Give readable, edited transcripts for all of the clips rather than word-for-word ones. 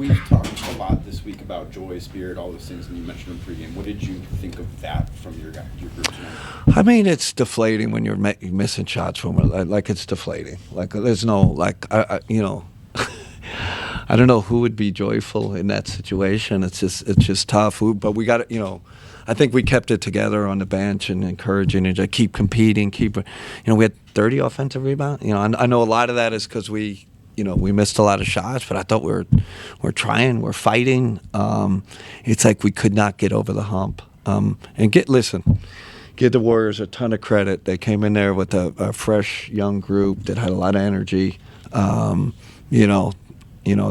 we've talked a lot this week about joy, spirit, all those things, and you mentioned in pregame. What did you think of that from your group tonight? I mean, it's deflating when you're missing shots from it. Like it's deflating. Like there's no I don't know who would be joyful in that situation. It's just tough. But we got it. I think we kept it together on the bench and encouraging and just keep competing. We had 30 offensive rebounds. I know a lot of that is because we missed a lot of shots, but I thought we're trying, we're fighting. It's like we could not get over the hump. Give the Warriors a ton of credit. They came in there with a fresh young group that had a lot of energy.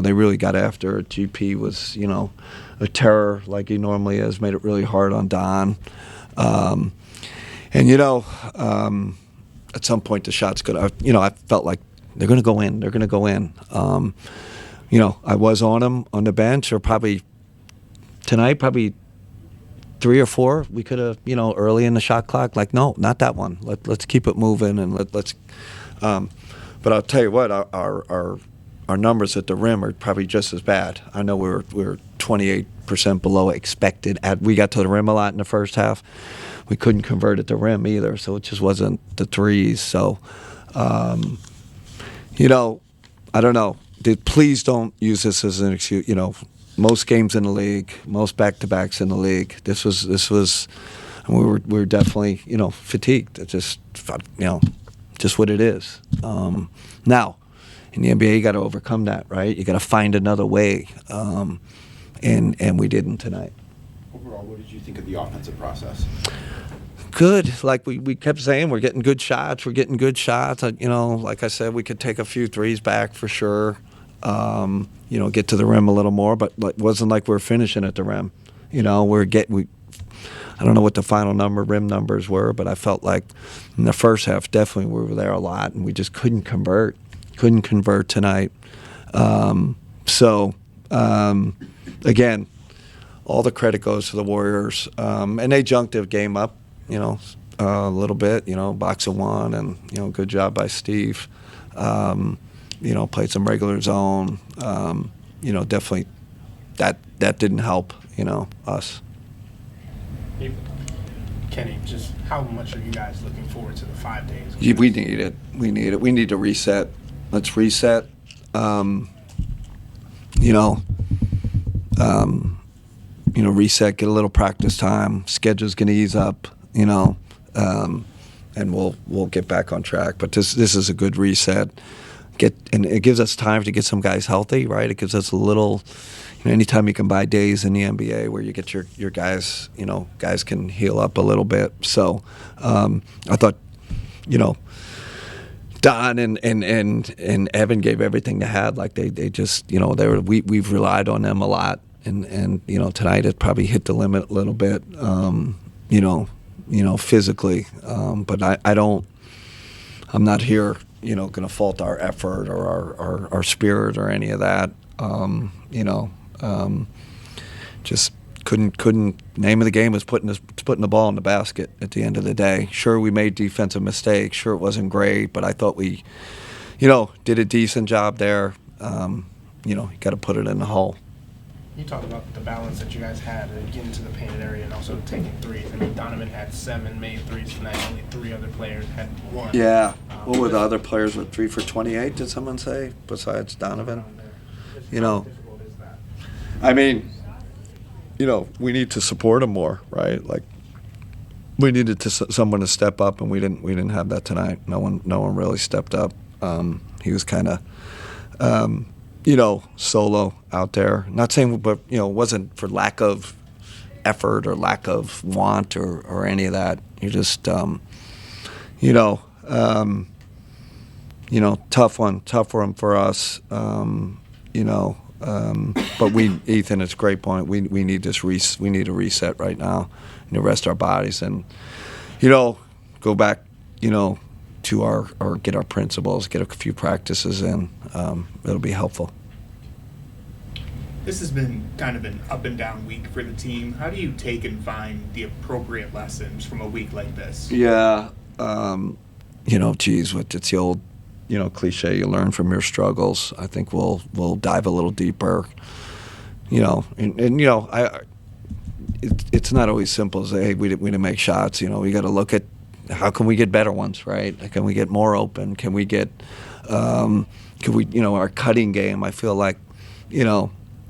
They really got after it. GP was, a terror like he normally is, made it really hard on Don. At some point the shots could, I felt like they're going to go in. They're going to go in. I was on them on the bench, or probably tonight, probably 3 or 4. We could have, early in the shot clock, like, no, not that one. Let's keep it moving and let's. But I'll tell you what, our numbers at the rim are probably just as bad. I know we were 28% below expected. We got to the rim a lot in the first half. We couldn't convert at the rim either, so it just wasn't the threes. So, I don't know. Please don't use this as an excuse. Most games in the league, most back-to-backs in the league. This was. We were definitely fatigued. It's just what it is. Now, in the NBA, you got to overcome that, right? You got to find another way, and we didn't tonight. Overall, what did you think of the offensive process? Good. Like we kept saying, we're getting good shots. We're getting good shots. Like I said, we could take a few threes back for sure. Get to the rim a little more, but it wasn't like we're finishing at the rim. I don't know what the final rim numbers were, but I felt like in the first half, definitely we were there a lot, and we just couldn't convert. Couldn't convert tonight. Again, all the credit goes to the Warriors. And they junked the game up, a little bit, box of one, and, good job by Steve. Played some regular zone. Definitely that didn't help, us. Kenny, just how much are you guys looking forward to the 5 days? We need it. We need to reset. Let's reset. Reset. Get a little practice time. Schedule's gonna ease up. And we'll get back on track. But this is a good reset. And it gives us time to get some guys healthy, right? It gives us a little. Anytime you can buy days in the NBA where you get your guys, guys can heal up a little bit. So I thought, Don and Evan gave everything they had. Like they just, we've relied on them a lot, and tonight it probably hit the limit a little bit, physically. But I'm not here, going to fault our effort or our spirit or any of that. Just couldn't. Name of the game was putting the ball in the basket at the end of the day. Sure, we made defensive mistakes. Sure, it wasn't great, but I thought we, did a decent job there. You got to put it in the hole. You talked about the balance that you guys had getting to the painted area and also taking threes. I mean, Donovan had 7 made threes tonight. Only 3 other players had 1. Yeah. What were the other players with 3 for 28? Did someone say besides Donovan? How difficult is that? I mean, we need to support him more, right? Like, we needed someone to step up, and we didn't have that tonight. No one really stepped up. He was kind of, solo out there. Not saying, but it wasn't for lack of effort or lack of want or any of that. You just, tough one for us. But Ethan, it's a great point. We need we need a reset right now, and to rest our bodies and, go back, to our get our principles, get a few practices in. It'll be helpful. This has been kind of an up and down week for the team. How do you take and find the appropriate lessons from a week like this? Yeah, it's the old, cliche. You learn from your struggles. I think we'll dive a little deeper. and it's not always simple as, hey, we didn't make shots. We got to look at how can we get better ones, right? Can we get more open? Can we get, our cutting game? I feel like,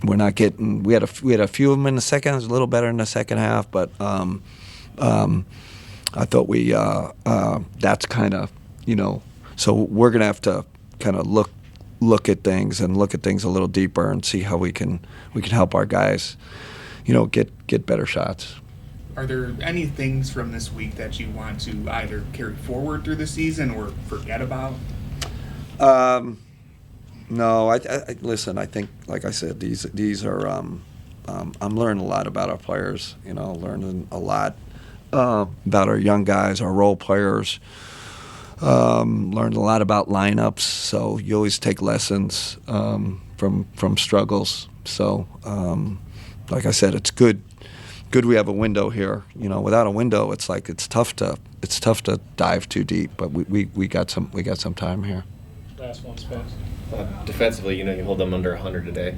we're not getting. We had a few of them in the second. It was a little better in the second half, but I thought that's kind of, So we're gonna have to kind of look at things a little deeper and see how we can help our guys, get better shots. Are there any things from this week that you want to either carry forward through the season or forget about? No, I listen. I think, like I said, these are. I'm learning a lot about our players. Learning a lot about our young guys, our role players. Learned a lot about lineups. So you always take lessons from struggles. So, like I said, it's good. Good we have a window here. Without a window, it's tough to dive too deep. But we got some time here. Last one, Spence. Defensively, you hold them under 100 today.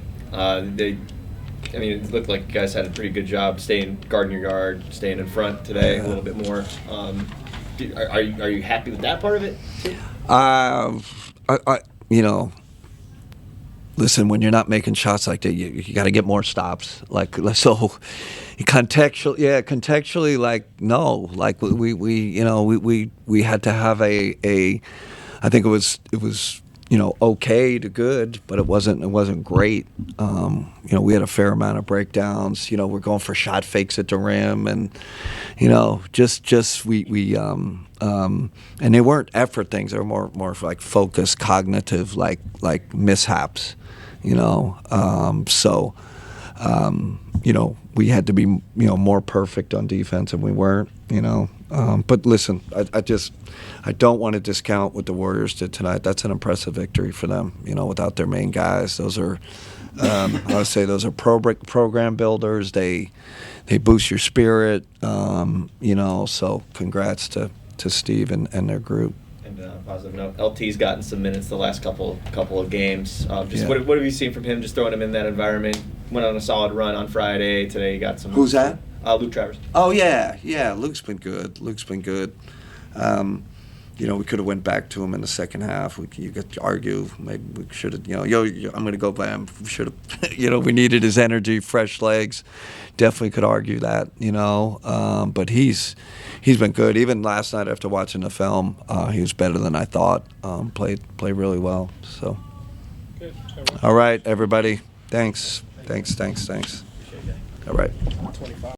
It looked like you guys had a pretty good job guarding your yard, staying in front today a little bit more. Are you happy with that part of it? Listen, when you're not making shots like that, you got to get more stops. Contextually, no, we had to have a I think it was okay to good, but it wasn't great. We had a fair amount of breakdowns. We're going for shot fakes at the rim, and and they weren't effort things. They were more like focus, cognitive, like mishaps. We had to be more perfect on defense, and we weren't. But listen, I don't want to discount what the Warriors did tonight. That's an impressive victory for them. Without their main guys, those are I would say those are program builders. They boost your spirit. So congrats to Steve and their group. And positive note, LT's gotten some minutes the last couple of games. What have you seen from him? Just throwing him in that environment. Went on a solid run on Friday. Today he got some. Who's that? Luke Travers. Oh yeah. Luke's been good. We could have went back to him in the second half. You could argue maybe we should have. I'm going to go by him. We should have. We needed his energy, fresh legs. Definitely could argue that. But he's been good. Even last night after watching the film, he was better than I thought. Played really well. So. Good. All right, everybody. Thanks. All right. 25.